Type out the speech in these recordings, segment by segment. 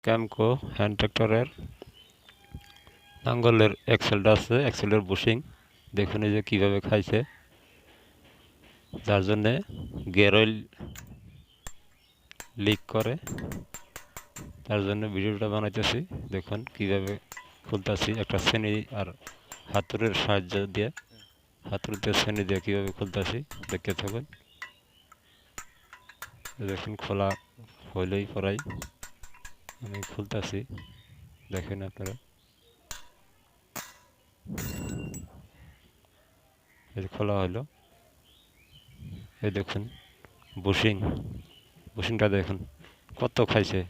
ক্যামকো hand ট্র্যাক্টরের নাঙ্গলের এক্সেলটা আছে, এক্সেলের bushing দেখুন এই যে কীভাবে খাইছে, যার জন্যে গিয়ার অয়েল লিক করে। তার জন্য ভিডিওটা বানাইতেছি। দেখুন কীভাবে খুলতেছি একটা শ্রেণী আর হাতুড়ের সাহায্য দিয়ে, হাতুড়িতে শ্রেণী দিয়ে কীভাবে খুলতেছি দেখতে থাকুন। দেখুন খোলা হইলেই পরাই আমি খুলতেছি, দেখেন আপনারা। এই খোলা হলো, এই দেখুন বুশিংটা দেখুন কত খাইছে,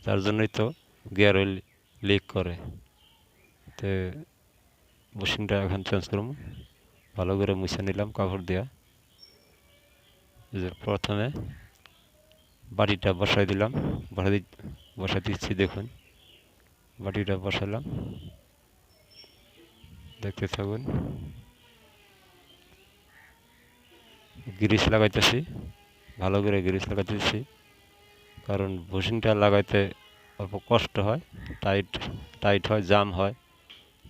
তার জন্যই তো গিয়ার অয়েল লিক করে। তো বুশিংটা এখন চেঞ্জ করব, ভালো করে মুছে নিলাম কাপড় দিয়া। যে প্রথমে বাটিটা বসাই দিলাম, বসাই দিচ্ছি, দেখুন বাটিটা বসালাম, দেখতে থাকুন। গ্রিস লাগাইতেছি, ভালো করে গ্রিস লাগাইতেছি, কারণ বুশিংটা লাগাইতে অল্প কষ্ট হয়, টাইট হয়, জাম হয়,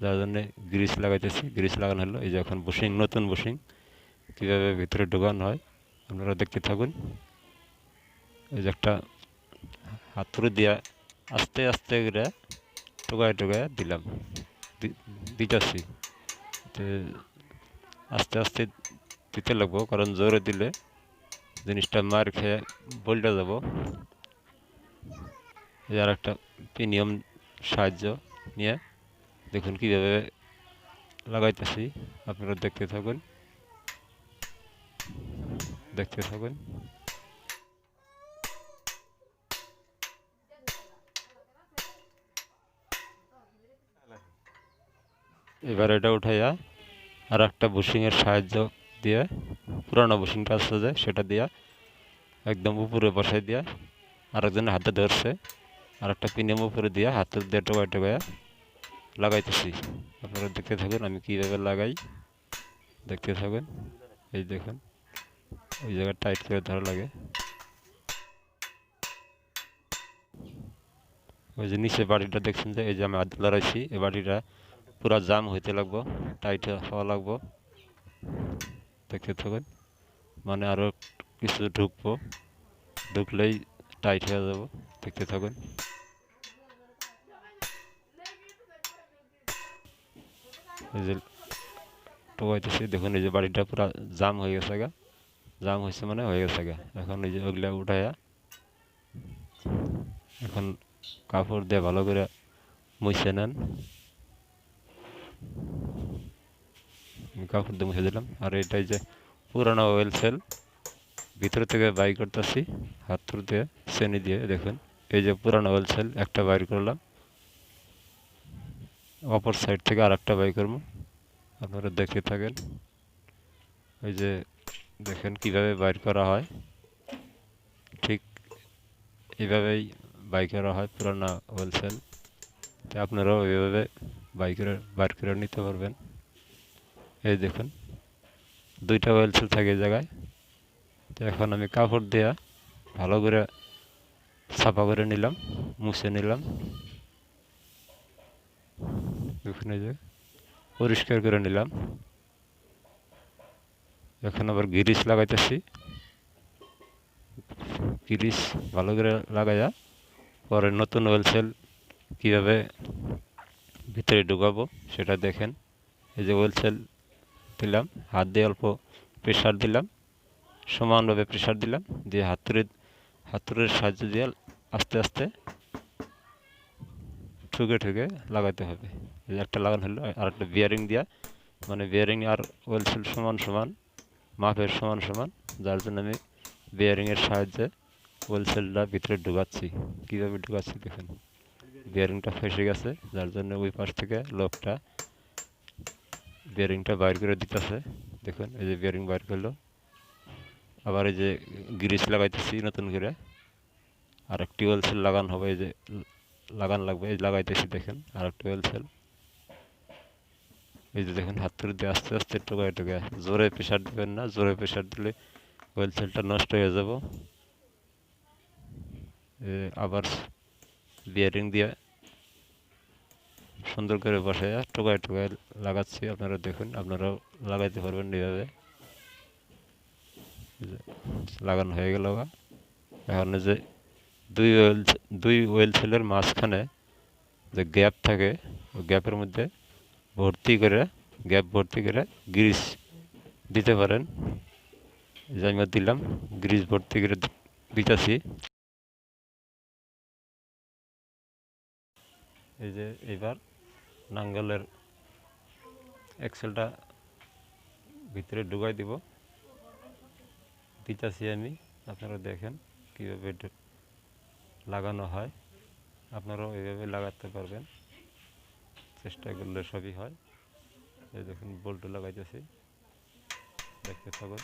যার জন্যে গ্রিস লাগাইতেছি। গ্রিস লাগানো হলো, এই যে এখন বুশিং, নতুন বুশিং কীভাবে ভিতরে ঢোকানো হয় আপনারা দেখতে থাকুন। এই যে একটা হাতুড়ি দিয়া আস্তে আস্তে করে টোকায় দিলাম, দিতেছি। তো আস্তে আস্তে দিতে লাগবো, কারণ জোরে দিলে জিনিসটা মার খেয়ে বলটা যাব। আর একটা প্রিমিয়াম সাহায্য নিয়ে দেখুন কীভাবে লাগাইতেছি, আপনারা দেখতে থাকুন। এবার এটা উঠাইয়া আর একটা বুশিংয়ের সাহায্য দিয়ে, পুরানো বুশিংটা আছে যে সেটা দিয়া একদম উপরে বসাই দিয়া আরেকজনের হাতে ধরছে, আর একটা প্রিমিয়াম উপরে দিয়া হাতে দিয়ে টোকায় লাগাইতেছি। আপনারা দেখতে থাকুন আমি কীভাবে লাগাই, দেখতে থাকুন। এই দেখুন ওই জায়গায় টাইট করে ধরা লাগে, ওই যে নিচে বাড়িটা দেখছেন যে এই যে আমি হাত লড়াইছি, এই বাড়িটা পুরা জাম হইতে লাগবো, টাইট হওয়া লাগবো, দেখতে থাকুন। মানে আরও কিছু ঢুকলেই টাইট হয়ে যাব, দেখতে থাকুন। এই যে টোকাইতেছি, দেখুন এই যে বাড়িটা পুরো জাম হয়ে গেছে গা, জাম হয়েছে মানে হয়ে গেছে গা। এখন এই যে ওগুলা উঠাইয়া এখন কাপড় দিয়ে ভালো করে মুছে নেন, কাপড় দিয়ে মুছে দিলাম। আর এটাই যে পুরানো ওয়েল সেল ভিতর থেকে বাইর করতেছি হাতুড়ি দিয়ে, শ্রেণী দিয়ে। দেখুন এই যে পুরানো ওয়েল সেল একটা বাইর করলাম, অপর সাইড থেকে আর একটা বাইর করবো, আপনারা দেখতে থাকেন। এই যে দেখেন কিভাবে বাইর করা হয়, ঠিক এইভাবেই বাইর করা হয় পুরানো ওয়েল সেল। তো আপনারাও এইভাবে বাইর করে নিতে পারবেন। এই দেখুন দুইটা ওয়েল সেল থাকে এই জায়গায়। তো এখন আমি কাপড় দেয়া ভালো করে সাফা করে নিলাম, মুছে নিলাম, দেখুন এই যে পরিষ্কার করে নিলাম। এখন আবার গ্রিস লাগাইতেছি, গ্রিস ভালো করে লাগাইয়া পরে নতুন ওয়েল সেল কীভাবে ভিতরে ঢুকাবো সেটা দেখেন। এই যে ওয়েল সেল দিলাম, হাত দিয়ে অল্প প্রেশার দিলাম, সমানভাবে প্রেশার দিলাম, দিয়ে হাতুড়ির সাহায্য দিয়ে আস্তে আস্তে ঠুকে লাগাইতে হবে। এই যে একটা লাগানো হলো, আর একটা বিয়ারিং দিয়া, মানে বিয়ারিং আর ওয়েল সেল সমান মাপের সমান, যার জন্য আমি বিয়ারিংয়ের সাহায্যে ওয়েল সেলটা ভিতরে ঢুকাচ্ছি। কীভাবে ঢুকাচ্ছি দেখুন, বিয়ারিংটা ফেসে গেছে, যার জন্য ওই পাশ থেকে লোকটা বিয়ারিংটা বাইর করে দিতেছে। দেখুন এই যে বিয়ারিং বাইর করলো, আবার এই যে গ্রিস লাগাইতেছি নতুন করে, আর একটি ওয়েল সেল লাগানো হবে, এই যে লাগান লাগবে, এই লাগাইতেছি দেখেন আর একটা ওয়েল সেল। এই যে দেখুন হাতুড়ি দিয়ে আস্তে আস্তে টোকায় জোরে প্রেশার দিবেন না, জোরে প্রেশার দিলে ওয়েল সেলটা নষ্ট হয়ে যাব। আবার বিয়ারিং দিয়ে সুন্দর করে বসায় টোকায় টোকায় লাগাচ্ছি। আপনারা দেখুন, আপনারাও লাগাইতে পারবেন এইভাবে। লাগানো হয়ে গেল। এখন যে দুই ওয়েল দুই ওয়েল সেলের মাঝখানে যে গ্যাপ থাকে, ওই গ্যাপের মধ্যে ভর্তি করে গ্যাপ ভর্তি করে গ্রিস দিতে পারেন। যে আমি দিলাম, গ্রিস ভর্তি করে দিতেছি। এই যে এবার নাঙ্গলের এক্সেলটা ভিতরে ঢুকাই দিতেছি আমি। আপনারা দেখেন কীভাবে এটা লাগানো হয়। আপনারাও এইভাবে লাগাতে পারবেন, চেষ্টা করলে সবই হয়। এই দেখুন বল্টু লাগাইতেছি, দেখতে থাকুন।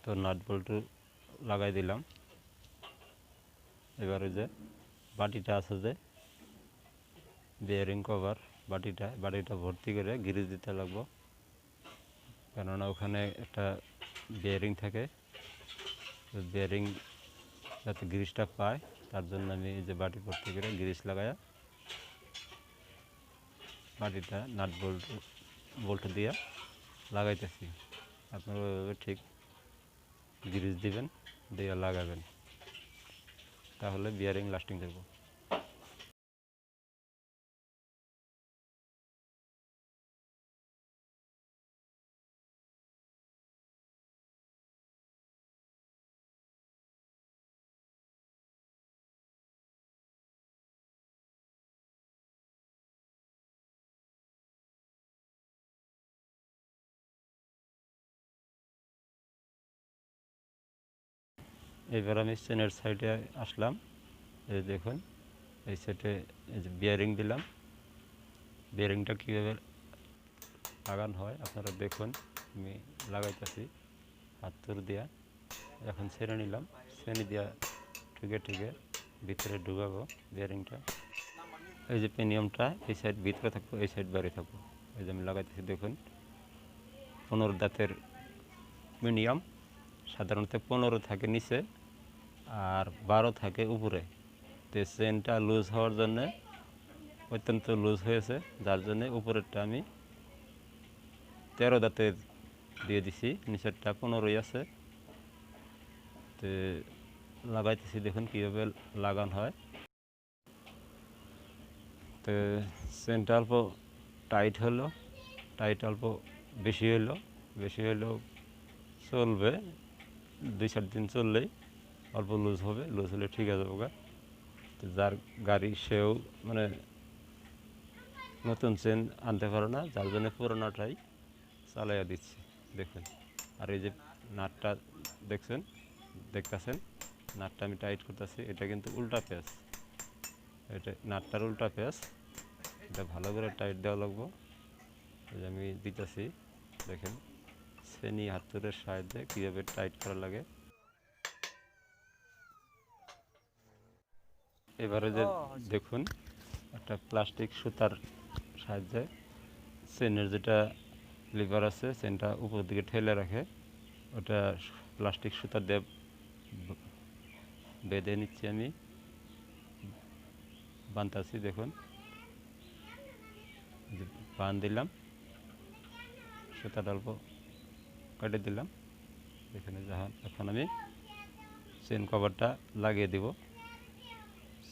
তো নাট বল্টু লাগাই দিলাম। এবারে যে বাটিটা আছে, যে বিয়ারিং কভার, বাটিটা ভর্তি করে গ্রিজ দিতে লাগবো। কেননা ওখানে একটা বিয়ারিং থাকে, বিয়ারিং যাতে গ্রিসটা পায় তার জন্য আমি এই যে বাটি ভর্তি করে গ্রিস লাগায়া বাটিটা নাট বল্টু দিয়ে লাগাইতেছি। আপনারা ওইভাবে ঠিক গ্রিস দিবেন, দিয়ে লাগাবেন, তাহলে বিয়ারিং লাস্টিং করব। এবার আমি চেনের সাইডে আসলাম। এই দেখুন, এই সাইডে এই যে বিয়ারিং দিলাম। বিয়ারিংটা কীভাবে লাগানো হয় আপনারা দেখুন। আমি লাগাইতেছি হাতুর দিয়া। এখন ছেড়ে নিলাম, ছেড়ে দিয়া ঠুকে ঠুকে ভিতরে ঢুকাবো বিয়ারিংটা। এই যে পেনিয়ামটা এই সাইড ভিতরে থাকবো, এই সাইড বাইরে থাকবো। এই যে আমি লাগাইতেছি দেখুন। 15 দাঁতের মিনিয়াম, সাধারণত 15 থাকে নিচে আর 12 থাকে উপরে। তো চেনটা লুজ হওয়ার জন্যে অত্যন্ত লুজ হয়েছে, যার জন্যে উপরেরটা আমি 13 দাঁতের দিয়ে দিছি, নিচেরটা 15ই আছে। তো লাগাইতেছি দেখুন কীভাবে লাগানো হয়। তো চেনটা অল্প টাইট হলো, অল্প বেশি হলেও চলবে, 2-4 দিন চললেই অল্প লুজ হবে, লুজ হলে ঠিক আছে ওগা। তো যার গাড়ি সেও মানে নতুন চেন আনতে পারে না, যার জন্য পুরোনোটাই চালাইয়া দিচ্ছি দেখুন। আর এই যে নাটটা দেখতেছেন, নাটটা আমি টাইট করতেছি। এটা কিন্তু উল্টা পেঁচ, এটা নাটটার উল্টা পেঁচ, এটা ভালো করে টাইট দেওয়া লাগবো। এই যে আমি দিতেছি দেখেন, শ্রেণী হাতুড়ের সাহায্যে কীভাবে টাইট করা লাগে। এবারে যে দেখুন, একটা প্লাস্টিক সুতার সাহায্যে চেনের যেটা লিভার আছে, চেনটা উপর দিকে ঠেলে রাখে, ওটা প্লাস্টিক সুতা দিয়ে বেঁধে নিচ্ছি আমি, বাঁধতেছি দেখুন। বাঁধ দিলাম, সুতাটা অল্প কেটে দিলাম এখানে। এখন আমি চেন কভারটা লাগিয়ে দিব।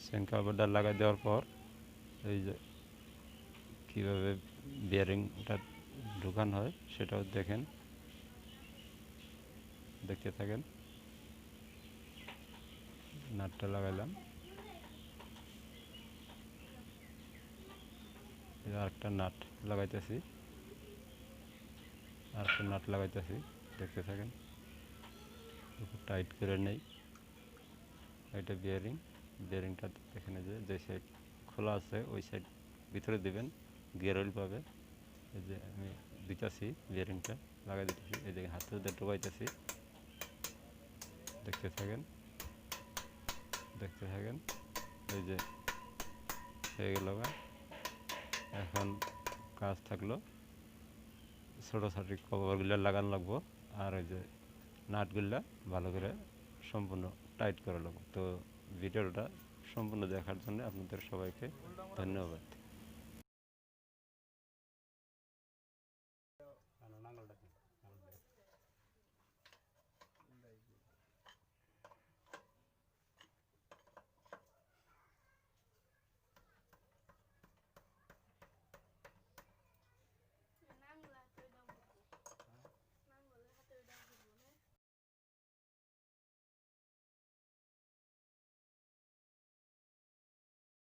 চেন কভারটা লাগিয়ে দেওয়ার পর এই যে কীভাবে বিয়ারিংটা ঢুকানো হয় সেটাও দেখতে থাকেন। নাটটা লাগাইলাম, আরেকটা নাট লাগাইতেছি, দেখতে থাকেন। টাইট করে নেই, এটা বিয়ারিংটা এখানে যে সাইড খোলা আছে ওই সাইড ভিতরে দেবেন, গিয়ার অয়েল পাবে। এই যে আমি দিতেছি বিয়ারিংটা লাগাই দিতেছি, এই যে হাতের মধ্যে ঢোকাইতেছি, দেখতে থাকেন দেখতে থাকেন। এই যে হয়ে গেল। এখন কাজ থাকলো ছোটো ছোটো কভারগুলো লাগানো লাগবো, আর ওই যে নাটগুলা ভালো করে সম্পূর্ণ টাইট করা লাগবে। তো ভিডিওটা সম্পূর্ণ দেখার জন্য আপনাদের সবাইকে ধন্যবাদ।